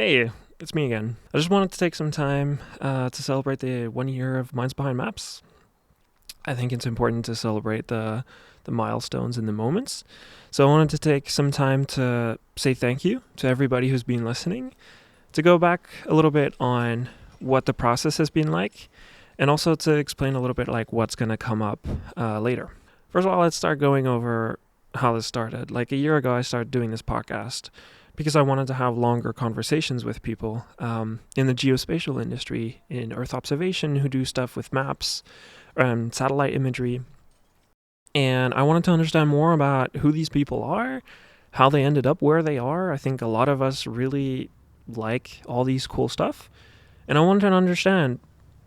Hey, it's me again. I just wanted to take some time to celebrate the 1 year of Minds Behind Maps. I think it's important to celebrate the milestones and the moments. So I wanted to take some time to say thank you to everybody who's been listening, to go back a little bit on what the process has been like, and also to explain a little bit like what's going to come up later. First of all, let's start going over how this started. Like a year ago, I started doing this podcast because I wanted to have longer conversations with people in the geospatial industry, in Earth observation, who do stuff with maps and satellite imagery. And I wanted to understand more about who these people are, how they ended up where they are. I think a lot of us really like all these cool stuff. And I wanted to understand,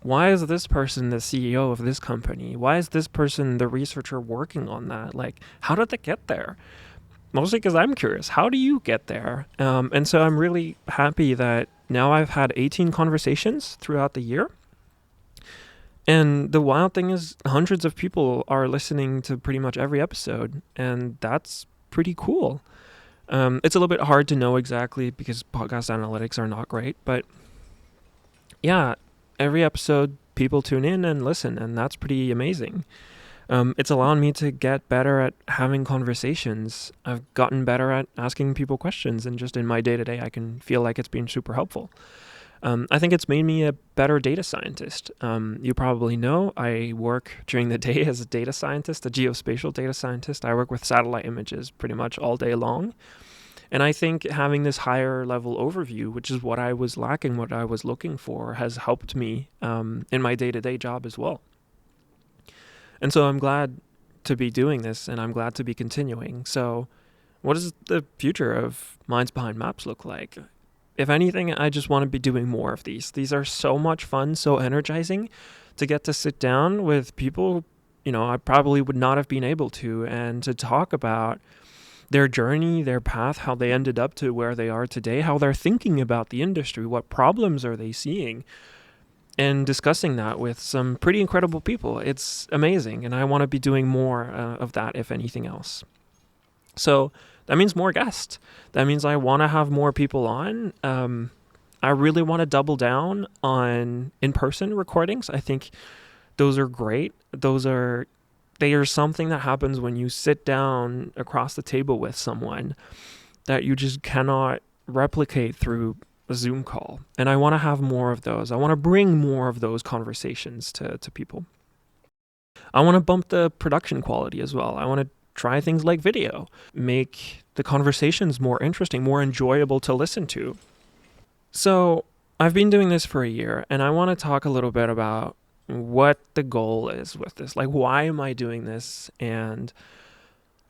why is this person the CEO of this company? Why is this person the researcher working on that? Like, how did they get there? Mostly because I'm curious, how do you get there? And so I'm really happy that now I've had 18 conversations throughout the year. And the wild thing is, hundreds of people are listening to pretty much every episode, and that's pretty cool. It's a little bit hard to know exactly because podcast analytics are not great, but yeah, every episode people tune in and listen, and that's pretty amazing. It's allowed me to get better at having conversations. I've gotten better at asking people questions, and just in my day-to-day, I can feel like it's been super helpful. I think it's made me a better data scientist. You probably know I work during the day as a data scientist, a geospatial data scientist. I work with satellite images pretty much all day long. And I think having this higher level overview, which is what I was lacking, what I was looking for, has helped me in my day-to-day job as well. And so I'm glad to be doing this, and I'm glad to be continuing. So what does the future of Minds Behind Maps look like? If anything, I just want to be doing more of these. These are so much fun, so energizing to get to sit down with people, I probably would not have been able to, and to talk about their journey, their path, how they ended up to where they are today, how they're thinking about the industry, what problems are they seeing, and discussing that with some pretty incredible people. It's amazing, and I want to be doing more of that, if anything else. So that means more guests. That means I want to have more people on. I really want to double down on in-person recordings. I think those are great. They are something that happens when you sit down across the table with someone that you just cannot replicate through a Zoom call. And I want to have more of those. I want to bring more of those conversations to people. I want to bump the production quality as well. I want to try things like video, make the conversations more interesting, more enjoyable to listen to. So I've been doing this for a year, and I want to talk a little bit about what the goal is with this. Like, why am I doing this? And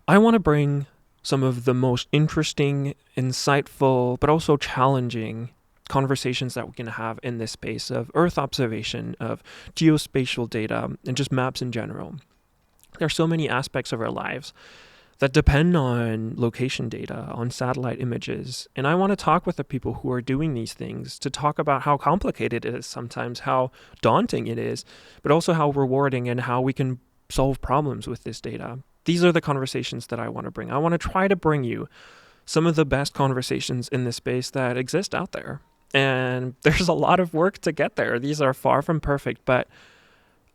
I want to bring some of the most interesting, insightful, but also challenging conversations that we can have in this space of Earth observation, of geospatial data, and just maps in general. There are so many aspects of our lives that depend on location data, on satellite images. And I want to talk with the people who are doing these things to talk about how complicated it is sometimes, how daunting it is, but also how rewarding and how we can solve problems with this data. These are the conversations that I want to bring. I want to try to bring you some of the best conversations in this space that exist out there. And there's a lot of work to get there. These are far from perfect, but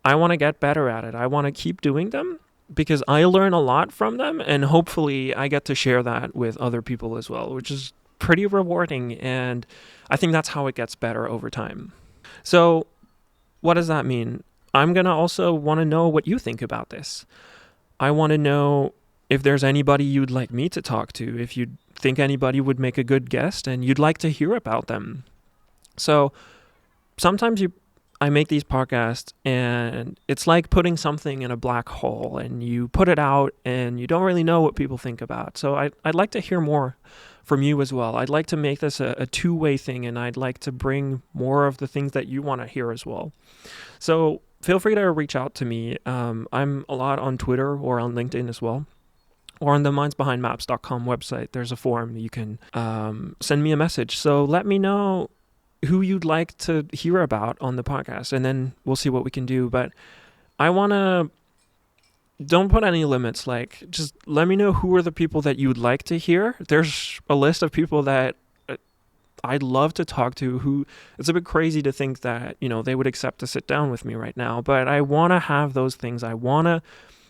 I want to get better at it. I want to keep doing them because I learn a lot from them, and hopefully I get to share that with other people as well, which is pretty rewarding, and I think that's how it gets better over time. So what does that mean? I'm going to also want to know what you think about this. I want to know if there's anybody you'd like me to talk to, if you think anybody would make a good guest and you'd like to hear about them. So sometimes I make these podcasts and it's like putting something in a black hole, and you put it out and you don't really know what people think about. So I'd like to hear more from you as well. I'd like to make this a two-way thing, and I'd like to bring more of the things that you want to hear as well. So feel free to reach out to me. I'm a lot on Twitter or on LinkedIn as well. Or on the mindsbehindmaps.com website, there's a form. You can send me a message. So let me know who you'd like to hear about on the podcast, and then we'll see what we can do. But I want to, don't put any limits. Like, just let me know who are the people that you'd like to hear. There's a list of people that I'd love to talk to, who it's a bit crazy to think that, they would accept to sit down with me right now, but I want to have those things. I want to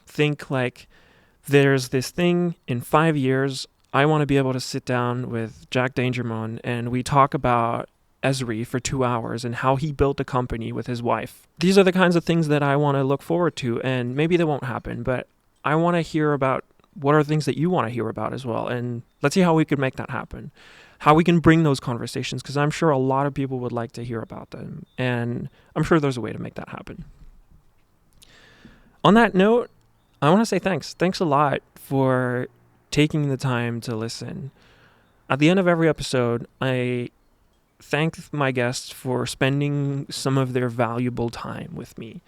think like there's this thing in 5 years. I want to be able to sit down with Jack Dangermond and we talk about Esri for 2 hours and how he built a company with his wife. These are the kinds of things that I want to look forward to, and maybe they won't happen, but I want to hear about what are things that you want to hear about as well. And let's see how we could make that happen, how we can bring those conversations, because I'm sure a lot of people would like to hear about them. And I'm sure there's a way to make that happen. On that note, I want to say thanks. Thanks a lot for taking the time to listen. At the end of every episode, I thank my guests for spending some of their valuable time with me.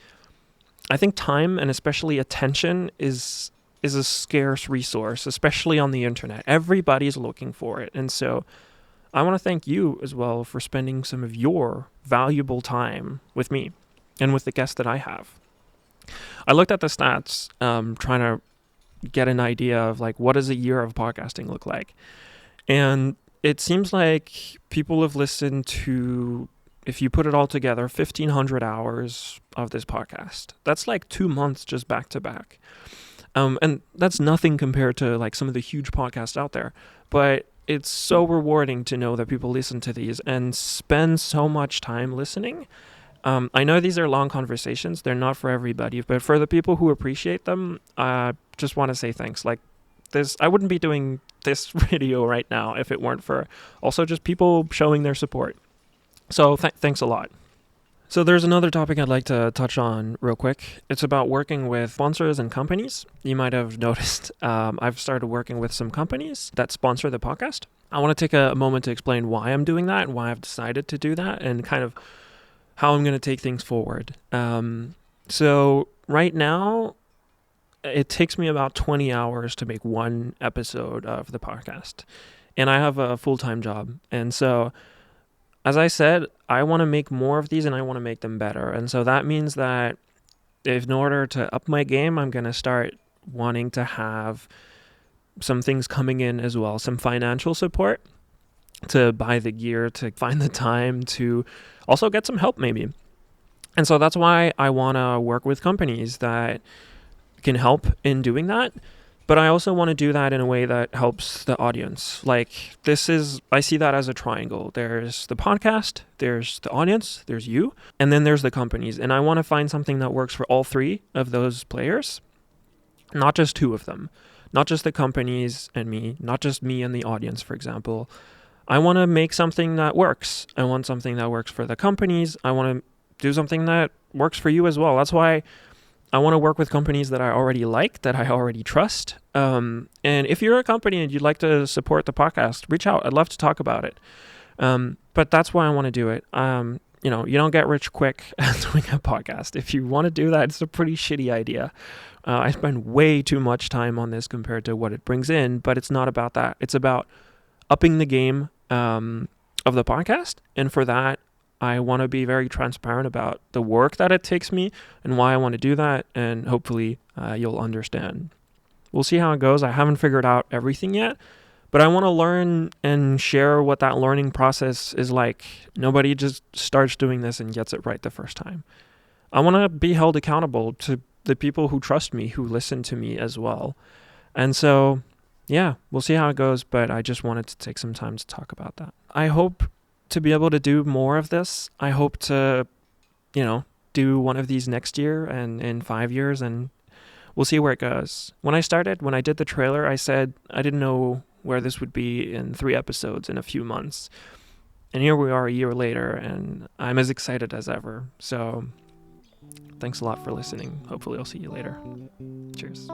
I think time, and especially attention, is a scarce resource, especially on the internet. Everybody's looking for it. And so I want to thank you as well for spending some of your valuable time with me and with the guests that I have. I looked at the stats, trying to get an idea of like, what does a year of podcasting look like? And it seems like people have listened to, if you put it all together, 1,500 hours of this podcast. That's like 2 months just back to back. And that's nothing compared to like some of the huge podcasts out there. But it's so rewarding to know that people listen to these and spend so much time listening. I know these are long conversations. They're not for everybody, but for the people who appreciate them, I just want to say thanks. Like this, I wouldn't be doing this video right now if it weren't for also just people showing their support. So thanks a lot. So there's another topic I'd like to touch on real quick. It's about working with sponsors and companies. You might have noticed I've started working with some companies that sponsor the podcast. I want to take a moment to explain why I'm doing that and why I've decided to do that and kind of how I'm going to take things forward. So right now, it takes me about 20 hours to make one episode of the podcast. And I have a full-time job. And so, as I said, I want to make more of these and I want to make them better. And so that means that in order to up my game, I'm going to start wanting to have some things coming in as well, some financial support to buy the gear, to find the time, to also get some help maybe. And so that's why I want to work with companies that can help in doing that. But I also want to do that in a way that helps the audience. Like I see that as a triangle. There's the podcast, there's the audience, there's you, and then there's the companies. And I want to find something that works for all three of those players, not just two of them, not just the companies and me, not just me and the audience, for example. I want to make something that works. I want something that works for the companies. I want to do something that works for you as well. That's why I want to work with companies that I already like, that I already trust. And if you're a company and you'd like to support the podcast, reach out. I'd love to talk about it. But that's why I want to do it. You don't get rich quick doing a podcast. If you want to do that, it's a pretty shitty idea. I spend way too much time on this compared to what it brings in, but it's not about that. It's about upping the game of the podcast. And for that, I want to be very transparent about the work that it takes me and why I want to do that. And hopefully you'll understand. We'll see how it goes. I haven't figured out everything yet, but I want to learn and share what that learning process is like. Nobody just starts doing this and gets it right the first time. I want to be held accountable to the people who trust me, who listen to me as well. And so, yeah, we'll see how it goes, but I just wanted to take some time to talk about that. I hope to be able to do more of this. I hope to, do one of these next year and in 5 years, and we'll see where it goes. When I did the trailer, I said I didn't know where this would be in 3 episodes in a few months. And here we are a year later, and I'm as excited as ever. So thanks a lot for listening. Hopefully I'll see you later. Cheers.